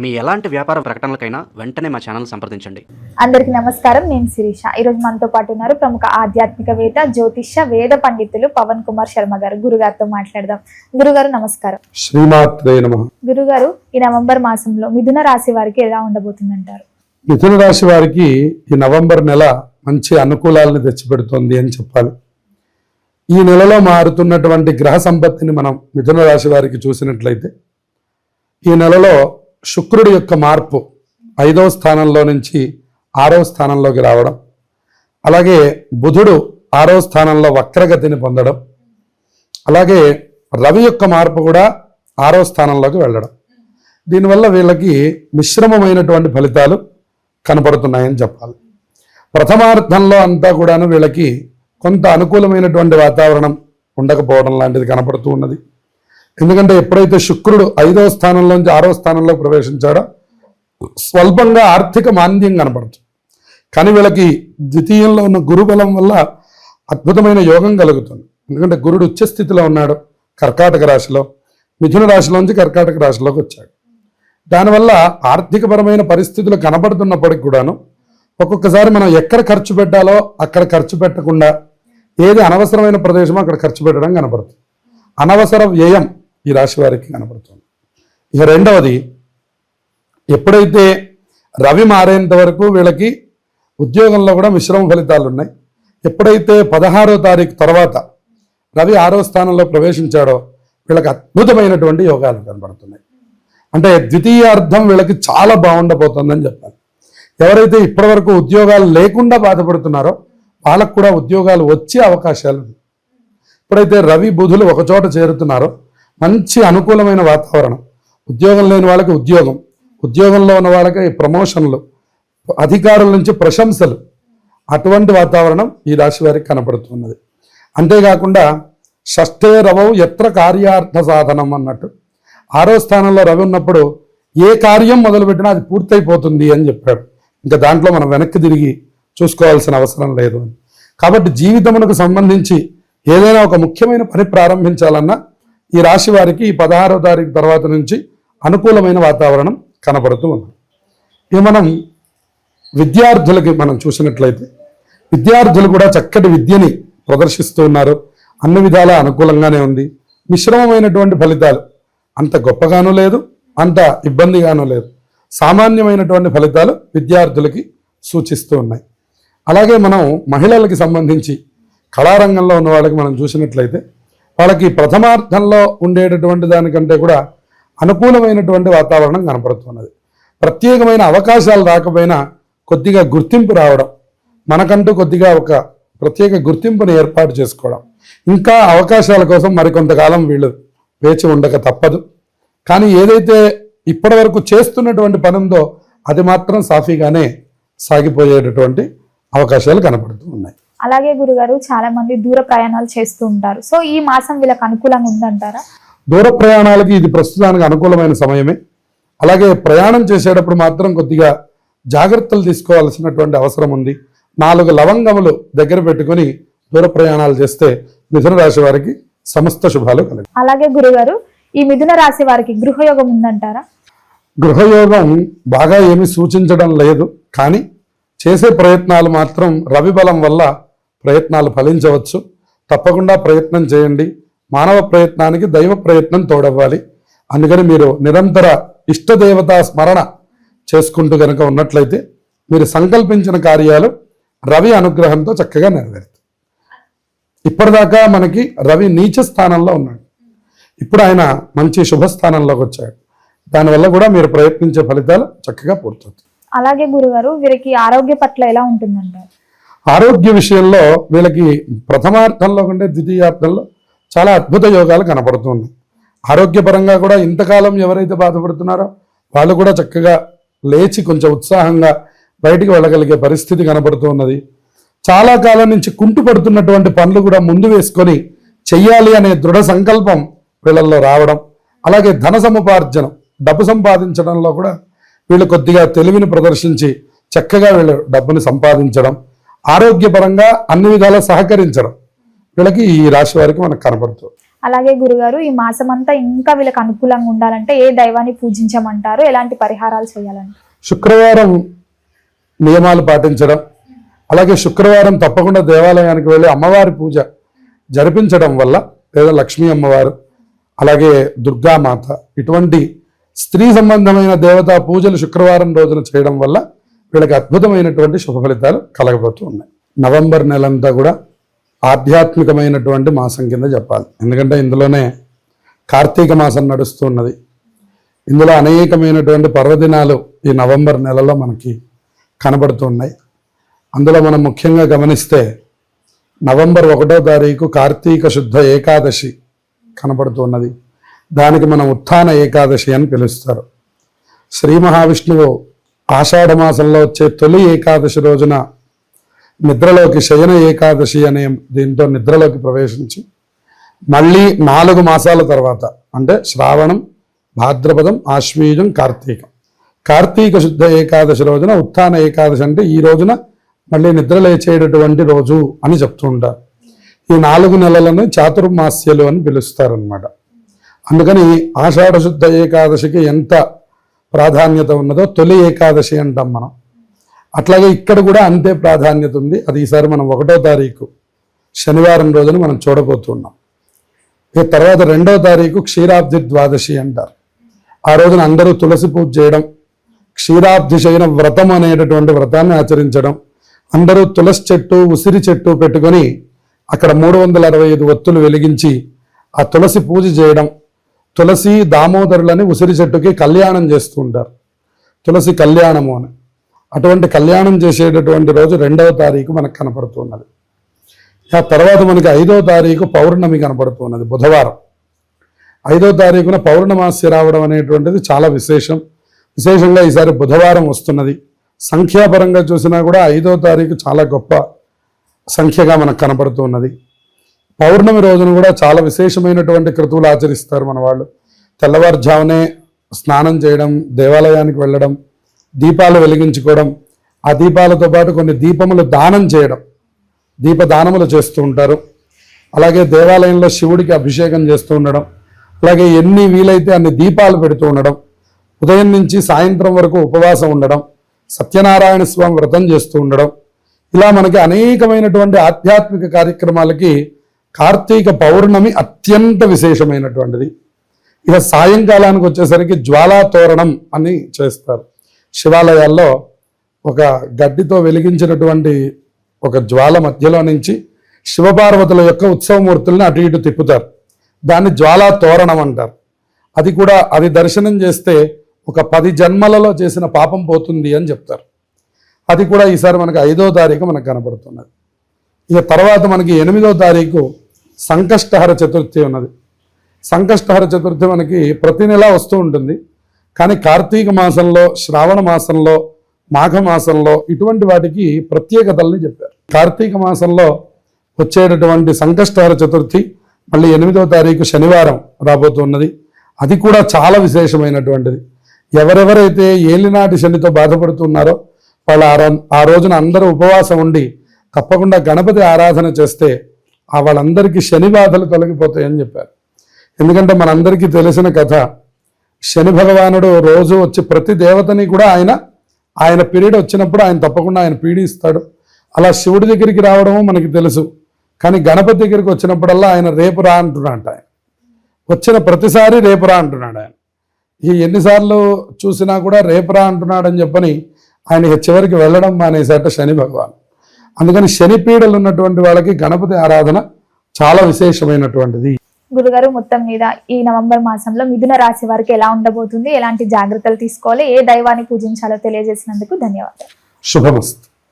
మీ ఎలాంటి వ్యాపార ప్రకటనలకైనా వెంటనే మా ఛానల్ సంప్రదించండి. అందరికీ నమస్కారం. నేను శిరీష. ఈరోజు మనతో పాటు ఉన్నారు ప్రముఖ ఆధ్యాత్మికవేత్త, జ్యోతిష్య, వేద పండితులు పవన్ కుమార్ శర్మ గారు. గురుగారితో మాట్లాడదాం. గురుగారు నమస్కారం. శ్రీమాత్రే నమః. గురుగారు, ఈ నవంబర్ మాసంలో మిథున రాశి వారికి ఎలా ఉండబోతుందంటారు? మిథున రాశి వారికి ఈ నవంబర్ నెల మంచి అనుకూలాలను తెచ్చిపెడుతోంది అని చెప్పాలి. ఈ నెలలో మారుతున్నటువంటి గ్రహ సంపత్తిని మనం మిథున రాశి వారికి చూసినట్లయితే, ఈ నెలలో శుక్రుడి యొక్క మార్పు 5వ స్థానంలో నుంచి 6వ స్థానంలోకి రావడం, అలాగే బుధుడు 6వ స్థానంలో వక్రగతిని పొందడం, అలాగే రవి యొక్క మార్పు కూడా 6వ స్థానంలోకి వెళ్ళడం, దీనివల్ల వీళ్ళకి మిశ్రమమైనటువంటి ఫలితాలు కనపడుతున్నాయని చెప్పాలి. ప్రథమార్థంలో అంతా కూడాను వీళ్ళకి కొంత అనుకూలమైనటువంటి వాతావరణం ఉండకపోవడం లాంటిది కనపడుతూ ఉన్నది. ఎందుకంటే ఎప్పుడైతే శుక్రుడు 5వ స్థానంలోంచి 6వ స్థానంలో ప్రవేశించాడో స్వల్పంగా ఆర్థిక మాంద్యం కనపడుతుంది. కానీ వీళ్ళకి ద్వితీయంలో ఉన్న గురుబలం వల్ల అద్భుతమైన యోగం కలుగుతుంది. ఎందుకంటే గురుడు ఉచ్చస్థితిలో ఉన్నాడు కర్కాటక రాశిలో, మిథున రాశిలోంచి కర్కాటక రాశిలోకి వచ్చాడు. దానివల్ల ఆర్థికపరమైన పరిస్థితులు కనపడుతున్నప్పటికి కూడాను ఒక్కొక్కసారి మనం ఎక్కడ ఖర్చు పెట్టాలో అక్కడ ఖర్చు పెట్టకుండా ఏది అనవసరమైన ప్రదేశమో అక్కడ ఖర్చు పెట్టడం కనపడుతుంది. అనవసర వ్యయం ఈ రాశి వారికి కనపడుతుంది. ఇక రెండవది, ఎప్పుడైతే రవి మారేంత వరకు వీళ్ళకి ఉద్యోగంలో కూడా మిశ్రమ ఫలితాలు ఉన్నాయి. ఎప్పుడైతే 16వ తారీఖు తర్వాత రవి 6వ స్థానంలో ప్రవేశించాడో వీళ్ళకి అద్భుతమైనటువంటి యోగాలు కనపడుతున్నాయి. అంటే ద్వితీయార్థం వీళ్ళకి చాలా బాగుండబోతుందని చెప్పాలి. ఎవరైతే ఇప్పటివరకు ఉద్యోగాలు లేకుండా బాధపడుతున్నారో వాళ్ళకు కూడా ఉద్యోగాలు వచ్చే అవకాశాలు ఉన్నాయి. ఎప్పుడైతే రవి బుధులు ఒకచోట చేరుతున్నారో మంచి అనుకూలమైన వాతావరణం, ఉద్యోగం లేని వాళ్ళకి ఉద్యోగం, ఉద్యోగంలో ఉన్న వాళ్ళకి ప్రమోషన్లు, అధికారుల నుంచి ప్రశంసలు, అటువంటి వాతావరణం ఈ రాశి వారికి కనపడుతున్నది. అంతేకాకుండా షష్ఠే రవౌ ఎత్ర కార్యార్థ సాధనం అన్నట్టు 6వ స్థానంలో రవి ఉన్నప్పుడు ఏ కార్యం మొదలుపెట్టినా అది పూర్తయిపోతుంది అని చెప్పాడు. ఇంకా దాంట్లో మనం వెనక్కి తిరిగి చూసుకోవాల్సిన అవసరం లేదు అని. కాబట్టి జీవితమునకు సంబంధించి ఏదైనా ఒక ముఖ్యమైన పని ప్రారంభించాలన్నా ఈ రాశి వారికి ఈ 16వ తారీఖు తర్వాత నుంచి అనుకూలమైన వాతావరణం కనపడుతూ ఉంది. ఇక మనం విద్యార్థులకి మనం చూసినట్లయితే విద్యార్థులు కూడా చక్కటి విద్యని ప్రదర్శిస్తూ ఉన్నారు. అన్ని విధాలా అనుకూలంగానే ఉంది. మిశ్రమమైనటువంటి ఫలితాలు, అంత గొప్పగానూ లేదు, అంత ఇబ్బందిగానూ లేదు, సామాన్యమైనటువంటి ఫలితాలు విద్యార్థులకి సూచిస్తూ ఉన్నాయి. అలాగే మనం మహిళలకి సంబంధించి కళారంగంలో ఉన్న వాళ్ళకి మనం చూసినట్లయితే వాళ్ళకి ప్రథమార్థంలో ఉండేటటువంటి దానికంటే కూడా అనుకూలమైనటువంటి వాతావరణం కనపడుతున్నది. ప్రత్యేకమైన అవకాశాలు రాకపోయినా కొద్దిగా గుర్తింపు రావడం, మనకంటూ కొద్దిగా ఒక ప్రత్యేక గుర్తింపుని ఏర్పాటు చేసుకోవడం, ఇంకా అవకాశాల కోసం మరికొంతకాలం వీళ్ళు వేచి ఉండక తప్పదు. కానీ ఏదైతే ఇప్పటి వరకు చేస్తున్నటువంటి పని ఉందో అది మాత్రం సాఫీగానే సాగిపోయేటటువంటి అవకాశాలు కనపడుతూ ఉన్నాయి. అలాగే గురుగారు, చాలా మంది దూర ప్రయాణాలు చేస్తూ ఉంటారు. సో ఈ మాసం వీళ్ళకి అనుకూలంగా ఉందంటారా? దూర ప్రయాణాలకి ఇది ప్రస్తుతానికి అనుకూలమైన సమయమే. అలాగే ప్రయాణం చేసేటప్పుడు మాత్రం కొద్దిగా జాగ్రత్తలు తీసుకోవాల్సినటువంటి అవసరం ఉంది. 4 లవంగములు దగ్గర పెట్టుకుని దూర ప్రయాణాలు చేస్తే మిథున రాశి వారికి సమస్త శుభాలు కలుగుతాయి. అలాగే గురుగారు, ఈ మిథున రాశి వారికి గృహయోగం ఉందంటారా? గృహయోగం బాగా ఏమీ సూచించడం లేదు, కానీ చేసే ప్రయత్నాలు మాత్రం రవి బలం వల్ల ప్రయత్నాలు ఫలించవచ్చు. తప్పకుండా ప్రయత్నం చేయండి. మానవ ప్రయత్నానికి దైవ ప్రయత్నం తోడవ్వాలి. అందుకని మీరు నిరంతర ఇష్టదేవతా స్మరణ చేసుకుంటూ కనుక ఉన్నట్లయితే మీరు సంకల్పించిన కార్యాలు రవి అనుగ్రహంతో చక్కగా నెరవేరుతాయి. ఇప్పటిదాకా మనకి రవి నీచ స్థానంలో ఉన్నాడు, ఇప్పుడు ఆయన మంచి శుభస్థానంలోకి వచ్చాడు. దానివల్ల కూడా మీరు ప్రయత్నించే ఫలితాలు చక్కగా పూర్తవుతాయి. అలాగే గురుగారు, వీరికి ఆరోగ్య పట్ల ఎలా ఉంటుందంటారు? ఆరోగ్య విషయంలో వీళ్ళకి ప్రథమార్థంలో కంటే ద్వితీయార్థంలో చాలా అద్భుత యోగాలు కనపడుతున్నాయి. ఆరోగ్యపరంగా కూడా ఇంతకాలం ఎవరైతే బాధపడుతున్నారో వాళ్ళు కూడా చక్కగా లేచి కొంచెం ఉత్సాహంగా బయటికి వెళ్ళగలిగే పరిస్థితి కనపడుతూ ఉన్నది. చాలా కాలం నుంచి కుంటుపడుతున్నటువంటి పనులు కూడా ముందు వేసుకొని చెయ్యాలి అనే దృఢ సంకల్పం వీళ్ళల్లో రావడం, అలాగే ధన సముపార్జనం, డబ్బు సంపాదించడంలో కూడా వీళ్ళు కొద్దిగా తెలివిని ప్రదర్శించి చక్కగా వీళ్ళు డబ్బుని సంపాదించడం, ఆరోగ్యపరంగా అన్ని విధాలా సహకరించడం వీళ్ళకి ఈ రాశి వారికి మనకు కనపడుతుంది. అలాగే గురుగారు ఈ మాసం అంతా ఇంకా వీళ్ళకి అనుకూలంగా ఉండాలంటే ఏ దైవాన్ని పూజించమంటారు, ఎలాంటి పరిహారాలు చేయాలంటే? శుక్రవారం నియమాలు పాటించడం, అలాగే శుక్రవారం తప్పకుండా దేవాలయానికి వెళ్ళి అమ్మవారి పూజ జరిపించడం వల్ల, లేదా లక్ష్మీ అమ్మవారు అలాగే దుర్గామాత ఇటువంటి స్త్రీ సంబంధమైన దేవతా పూజలు శుక్రవారం రోజున చేయడం వల్ల వీళ్ళకి అద్భుతమైనటువంటి శుభ ఫలితాలు కలగబోతూ ఉన్నాయి. నవంబర్ నెలంతా కూడా ఆధ్యాత్మికమైనటువంటి మాసం కింద చెప్పాలి. ఎందుకంటే ఇందులోనే కార్తీక మాసం నడుస్తూ ఉన్నది. ఇందులో అనేకమైనటువంటి పర్వదినాలు ఈ నవంబర్ నెలలో మనకి కనబడుతూ ఉన్నాయి. అందులో మనం ముఖ్యంగా గమనిస్తే నవంబర్ 1వ తారీఖు కార్తీక శుద్ధ ఏకాదశి కనబడుతున్నది. దానికి మనం ఉత్థాన ఏకాదశి అని పిలుస్తారు. శ్రీ మహావిష్ణువు ఆషాఢ మాసంలో వచ్చే తొలి ఏకాదశి రోజున నిద్రలోకి శయన ఏకాదశి అనే దీంతో నిద్రలోకి ప్రవేశించి మళ్ళీ 4 మాసాల తర్వాత అంటే శ్రావణం, భాద్రపదం, ఆశ్వీజం, కార్తీక శుద్ధ ఏకాదశి రోజున ఉత్థాన ఏకాదశి అంటే ఈ రోజున మళ్ళీ నిద్ర లేచేటటువంటి రోజు అని చెప్తూ ఉంటారు. ఈ 4 నెలలను చాతుర్మాస్యలు అని పిలుస్తారనమాట. అందుకని ఆషాఢ శుద్ధ ఏకాదశికి ఎంత ప్రాధాన్యత ఉన్నదో తొలి ఏకాదశి అంటాం మనం. అట్లాగే ఇక్కడ కూడా అంతే ప్రాధాన్యత ఉంది. అది ఈసారి మనం 1వ తారీఖు శనివారం రోజున మనం చూడబోతున్నాం. ఇక తర్వాత 2వ తారీఖు క్షీరాబ్ది ద్వాదశి అంటారు. ఆ రోజున అందరూ తులసి పూజ చేయడం, క్షీరాబ్ది శయన వ్రతం అనేటటువంటి వ్రతాన్ని ఆచరించడం, అందరూ తులసి చెట్టు, ఉసిరి చెట్టు పెట్టుకొని అక్కడ 365 ఒత్తులు వెలిగించి ఆ తులసి పూజ చేయడం, తులసి దామోదరులని ఉసిరి చెట్టుకి కళ్యాణం చేస్తూ ఉంటారు. తులసి కళ్యాణము అని. అటువంటి కళ్యాణం చేసేటటువంటి రోజు 2వ తారీఖు మనకు కనపడుతున్నది. ఆ తర్వాత మనకి 5వ తారీఖు పౌర్ణమి కనపడుతున్నది, బుధవారం. 5వ తారీఖున పౌర్ణమాస్య రావడం అనేటువంటిది చాలా విశేషంగా ఈసారి బుధవారం వస్తున్నది. సంఖ్యాపరంగా చూసినా కూడా 5వ తారీఖు చాలా గొప్ప సంఖ్యగా మనకు కనపడుతున్నది. పౌర్ణమి రోజున కూడా చాలా విశేషమైనటువంటి క్రతువులు ఆచరిస్తారు మన వాళ్ళు. తెల్లవారుజామునే స్నానం చేయడం, దేవాలయానికి వెళ్ళడం, దీపాలు వెలిగించుకోవడం, ఆ దీపాలతో పాటు కొన్ని దీపములు దానం చేయడం, దీపదానములు చేస్తూ ఉంటారు. అలాగే దేవాలయంలో శివుడికి అభిషేకం చేస్తూ ఉండడం, అలాగే ఎన్ని వీలైతే అన్ని దీపాలు పెడుతూ ఉండడం, ఉదయం నుంచి సాయంత్రం వరకు ఉపవాసం ఉండడం, సత్యనారాయణ స్వామి వ్రతం చేస్తూ ఉండడం, ఇలా మనకి అనేకమైనటువంటి ఆధ్యాత్మిక కార్యక్రమాలకి కార్తీక పౌర్ణమి అత్యంత విశేషమైనటువంటిది. ఇక సాయంకాలానికి వచ్చేసరికి జ్వాలా తోరణం అని చేస్తారు. శివాలయాల్లో ఒక గడ్డితో వెలిగించినటువంటి ఒక జ్వాల మధ్యలో నుంచి శివపార్వతుల యొక్క ఉత్సవమూర్తుల్ని అటు ఇటు తిప్పుతారు. దాన్ని జ్వాలా తోరణం అంటారు. అది దర్శనం చేస్తే ఒక 10 జన్మలలో చేసిన పాపం పోతుంది అని చెప్తారు. అది కూడా ఈసారి మనకి 5వ తారీఖు మనకు కనబడుతున్నది. ఇక తర్వాత మనకి 8వ తారీఖు సంకష్టహర చతుర్థి ఉన్నది. సంకష్టహర చతుర్థి మనకి ప్రతి నెల వస్తూ ఉంటుంది. కానీ కార్తీక మాసంలో, శ్రావణ మాసంలో, మాఘ మాసంలో ఇటువంటి వాటికి ప్రత్యేకతల్ని చెప్పారు. కార్తీక మాసంలో వచ్చేటటువంటి సంకష్టహర చతుర్థి మళ్ళీ 8వ తారీఖు శనివారం రాబోతున్నది. అది కూడా చాలా విశేషమైనటువంటిది. ఎవరెవరైతే ఏలినాటి శనితో బాధపడుతున్నారో వాళ్ళు ఆ రోజున అందరూ ఉపవాసం ఉండి తప్పకుండా గణపతి ఆరాధన చేస్తే వాళ్ళందరికీ శని బాధలు తొలగిపోతాయని చెప్పారు. ఎందుకంటే మనందరికీ తెలిసిన కథ, శని భగవానుడు రోజు వచ్చి ప్రతి దేవతని కూడా ఆయన పీరియడ్ వచ్చినప్పుడు ఆయన తప్పకుండా ఆయన పీడిస్తాడు. అలా శివుడి దగ్గరికి రావడము మనకి తెలుసు. కానీ గణపతి దగ్గరికి వచ్చినప్పుడల్లా ఆయన రేపు రా అంటున్నాడు. ఆయన వచ్చిన ప్రతిసారి రేపు రా అంటున్నాడు. ఆయన ఎన్నిసార్లు చూసినా కూడా రేపు రా అంటున్నాడని చెప్పని ఆయన చివరికి వెళ్ళడం మానేసేట శని భగవాన్. అందుకని శని పీడలు ఉన్నటువంటి వాళ్ళకి గణపతి ఆరాధన చాలా విశేషమైనటువంటిది. గురుగారు, మొత్తం మీద ఈ నవంబర్ మాసంలో మిథున రాశి వారికి ఎలా ఉండబోతుంది, ఎలాంటి జాగ్రత్తలు తీసుకోవాలి, ఏ దైవాన్ని పూజించాలో తెలియజేసినందుకు ధన్యవాదాలు. శుభమస్తు.